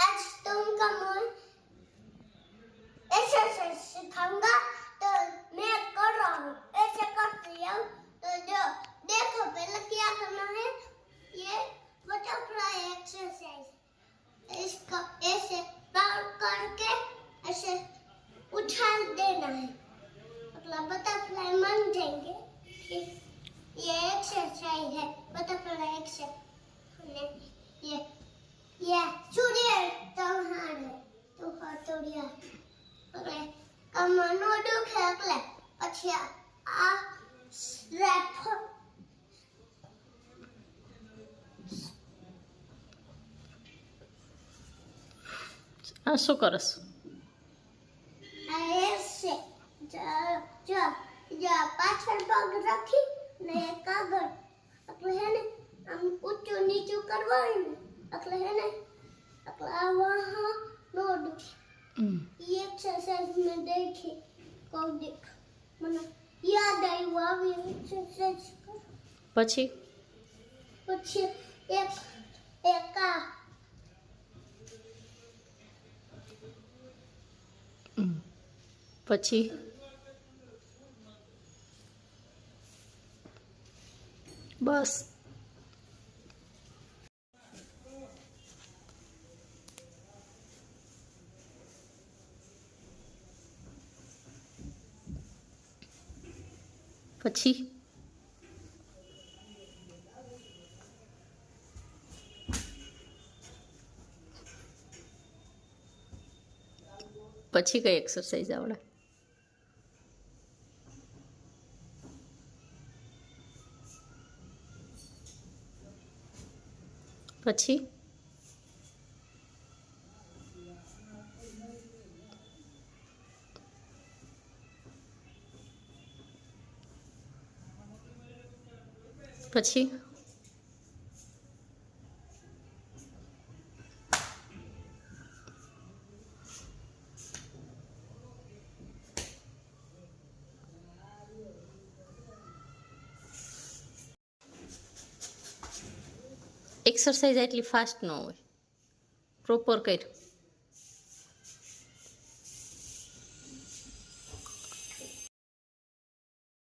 आज तुमको मैं एक्सरसाइज सिखाऊंगा तो मैं कर रहा हूँ ऐसे करती हूँ तो जो देखो पहले क्या करना है ये बटरफ्लाई एक्सरसाइज इसको ऐसे पार करके ऐसे उछाल देना है मतलब बटरफ्लाई बन जाएंगे ये एक्सरसाइज है बटरफ्लाई एक्सरसाइज ये सूर्य तहार है तो हाथोड़िया એટલે કમરનો દુખે એટલે પછી આ સ્ટ્રેપ આ શું કરસ આ એસે જો જો પાછળ પગ રાખી ને એક આગળ એટલે હે ને આમ ઊંચું નીચું કરવાનું એટલે હે ને એટલે આ વહા નો દુખે ये एक्सरसाइज में देखे कौन देख મને યાદ આવ્યું આવી એક્સરસાઇજ પછી પછી એક આ પછી બસ પછી પછી કઈ એક્સરસાઇઝ આવડે પછી પછી એક્સરસાઇઝ એટલી ફાસ્ટ ન હોય પ્રોપર કર